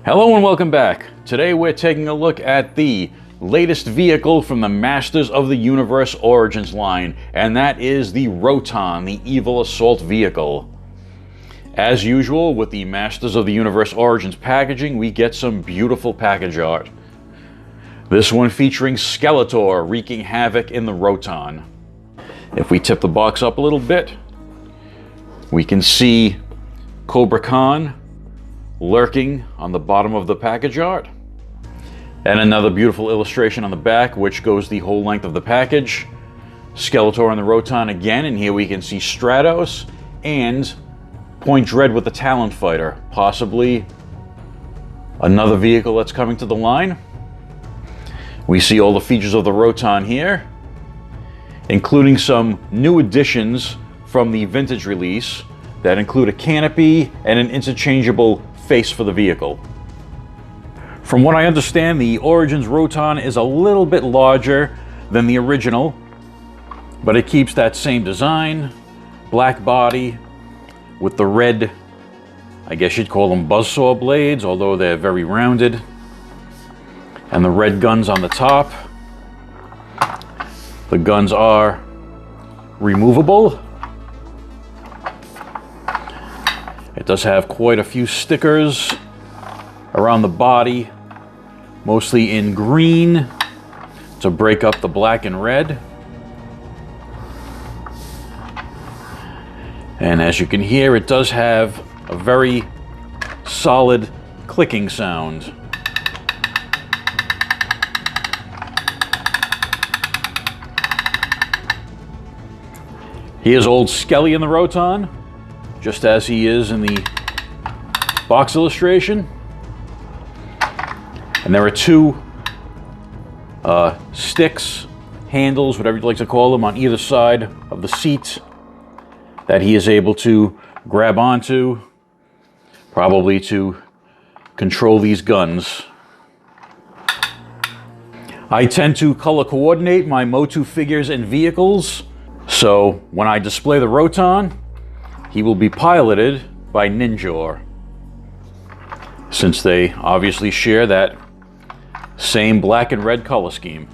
Hello and welcome back. Today we're taking a look at the latest vehicle from the Masters of the Universe Origins line, and that is the Roton, the Evil Assault Vehicle. As usual with the Masters of the Universe Origins packaging, we get some beautiful package art. This one featuring Skeletor wreaking havoc in the Roton. If we tip the box up a little bit, we can see Cobra Khan lurking on the bottom of the package art. And another beautiful illustration on the back, which goes the whole length of the package. Skeletor and the Roton again, and here we can see Stratos and Point Dread with the Talon Fighter. Possibly another vehicle that's coming to the line. We see all the features of the Roton here, including some new additions from the vintage release that include a canopy and an interchangeable face for the vehicle. From what I understand, the Origins Roton is a little bit larger than the original, but it keeps that same design, black body with the red, I guess you'd call them buzzsaw blades, although they're very rounded, and the red guns on the top. The guns are removable. It does have quite a few stickers around the body, mostly in green to break up the black and red. And as you can hear, it does have a very solid clicking sound. Here's old Skelly in the Roton, just as he is in the box illustration. And there are two sticks, handles, whatever you'd like to call them, on either side of the seat that he is able to grab onto, probably to control these guns. I tend to color coordinate my MOTU figures and vehicles, so when I display the Roton, he will be piloted by Ninjor, since they obviously share that same black and red color scheme.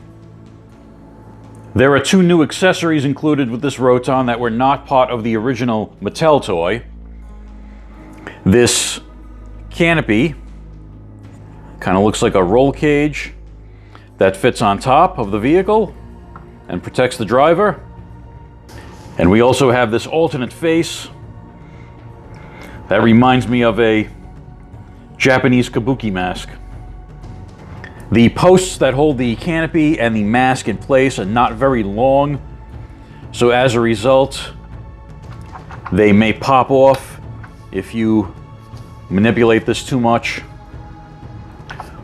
There are two new accessories included with this Roton that were not part of the original Mattel toy. This canopy kind of looks like a roll cage that fits on top of the vehicle and protects the driver. And we also have this alternate face that reminds me of a Japanese kabuki mask. The posts that hold the canopy and the mask in place are not very long, so as a result, they may pop off if you manipulate this too much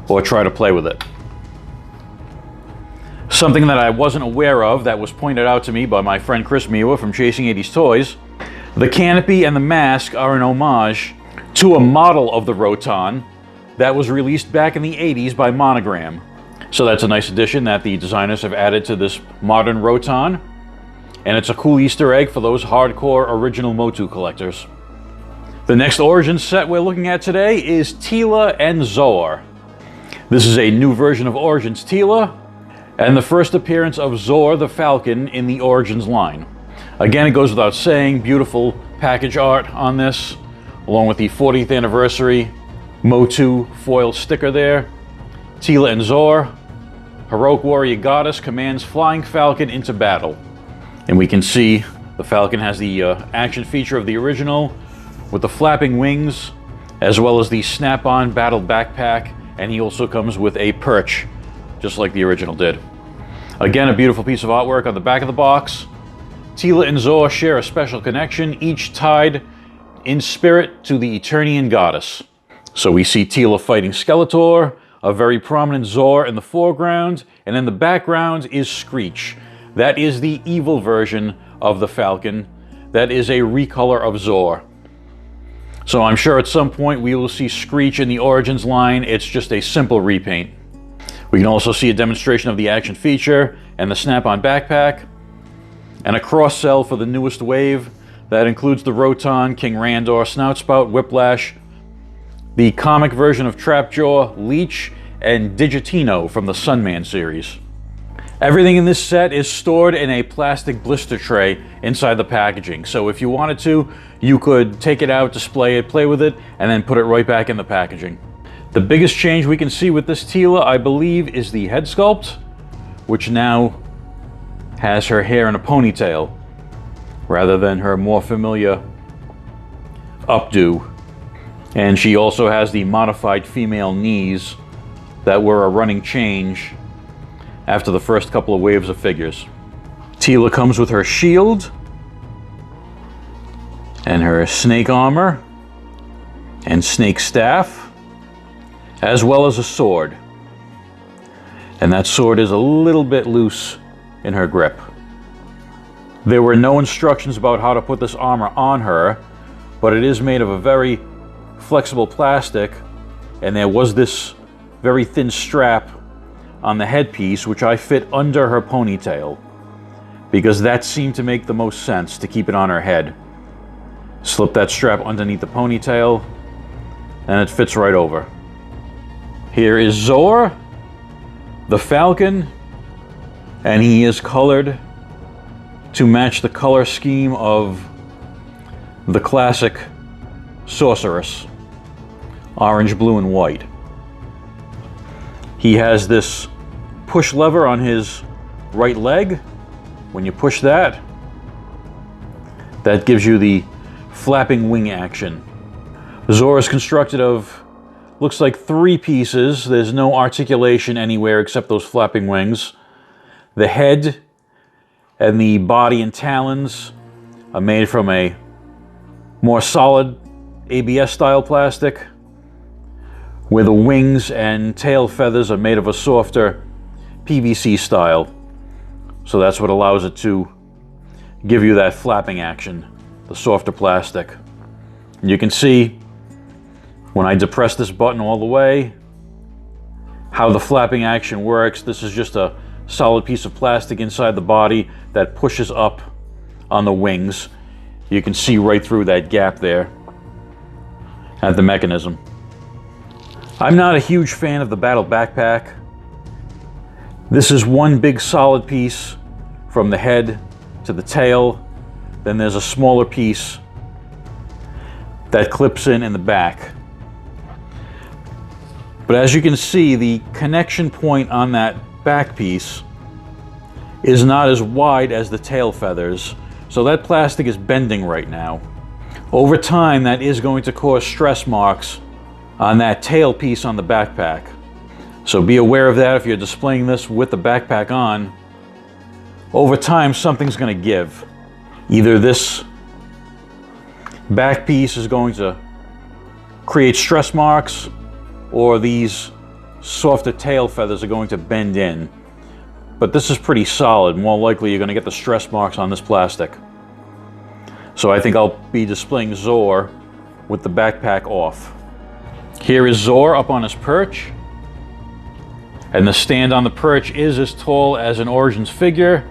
or try to play with it. Something that I wasn't aware of that was pointed out to me by my friend Chris Miwa from Chasing 80s Toys: the canopy and the mask are an homage to a model of the Roton that was released back in the 80s by Monogram. So that's a nice addition that the designers have added to this modern Roton, and it's a cool Easter egg for those hardcore original MOTU collectors. The next Origins set we're looking at today is Teela and Zoar. This is a new version of Origins Teela, and the first appearance of Zoar the Falcon in the Origins line. Again, it goes without saying, beautiful package art on this, along with the 40th anniversary MOTU foil sticker there. Teela and Zoar, heroic warrior goddess, commands flying falcon into battle. And we can see the falcon has the action feature of the original with the flapping wings, as well as the snap-on battle backpack, and he also comes with a perch, just like the original did. Again, a beautiful piece of artwork on the back of the box. Teela and Zoar share a special connection, each tied in spirit to the Eternian goddess. So we see Teela fighting Skeletor, a very prominent Zoar in the foreground, and in the background is Screech. That is the evil version of the Falcon. That is a recolor of Zoar. So I'm sure at some point we will see Screech in the Origins line. It's just a simple repaint. We can also see a demonstration of the action feature and the snap-on backpack, and a cross-sell for the newest wave that includes the Roton, King Randor, Snoutspout, Whiplash, the comic version of Trapjaw, Leech, and Digitino from the Sunman series. Everything in this set is stored in a plastic blister tray inside the packaging. So if you wanted to, you could take it out, display it, play with it, and then put it right back in the packaging. The biggest change we can see with this Teela, I believe, is the head sculpt, which now has her hair in a ponytail rather than her more familiar updo. And she also has the modified female knees that were a running change after the first couple of waves of figures. Teela comes with her shield and her snake armor and snake staff, as well as a sword. And that sword is a little bit loose in her grip. There were no instructions about how to put this armor on her, but it is made of a very flexible plastic, and there was this very thin strap on the headpiece, which I fit under her ponytail, because that seemed to make the most sense to keep it on her head. Slip that strap underneath the ponytail, and it fits right over. Here is Zoar, the Falcon, and he is colored to match the color scheme of the classic Sorceress, orange, blue, and white. He has this push lever on his right leg. When you push that, that gives you the flapping wing action. Zoar is constructed of, looks like 3 pieces. There's no articulation anywhere except those flapping wings. The head and the body and talons are made from a more solid ABS style plastic, where the wings and tail feathers are made of a softer PVC style. So that's what allows it to give you that flapping action, the softer plastic. And you can see when I depress this button all the way, how the flapping action works. This is just a solid piece of plastic inside the body that pushes up on the wings. You can see right through that gap there at the mechanism. I'm not a huge fan of the battle backpack. This is one big solid piece from the head to the tail. Then there's a smaller piece that clips in the back. But as you can see, the connection point on that back piece is not as wide as the tail feathers, so that plastic is bending right now. Over time, that is going to cause stress marks on that tail piece on the backpack. So be aware of that if you're displaying this with the backpack on. Over time, something's going to give. Either this back piece is going to create stress marks, or these softer tail feathers are going to bend in. But this is pretty solid. More likely you're going to get the stress marks on this plastic. So I think I'll be displaying Zoar with the backpack off. Here is Zoar up on his perch. And the stand on the perch is as tall as an Origins figure.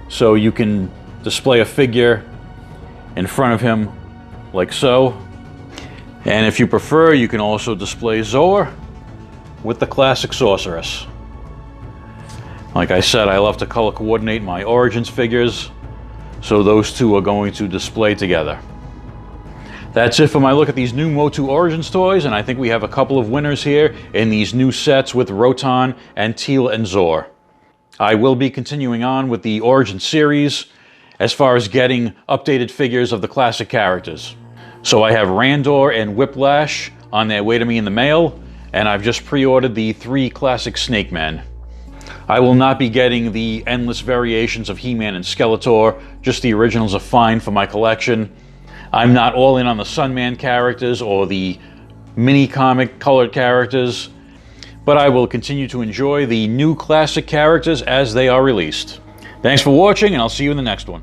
So you can display a figure in front of him like so. And if you prefer, you can also display Zoar with the classic Sorceress. Like I said, I love to color coordinate my Origins figures, so those two are going to display together. That's it for my look at these new MOTU Origins toys, and I think we have a couple of winners here in these new sets with Roton and Teela and Zoar. I will be continuing on with the Origins series as far as getting updated figures of the classic characters. So I have Randor and Whiplash on their way to me in the mail, and I've just pre-ordered the 3 classic Snake Men. I will not be getting the endless variations of He-Man and Skeletor, just the originals are fine for my collection. I'm not all in on the Sunman characters or the mini-comic colored characters, but I will continue to enjoy the new classic characters as they are released. Thanks for watching, and I'll see you in the next one.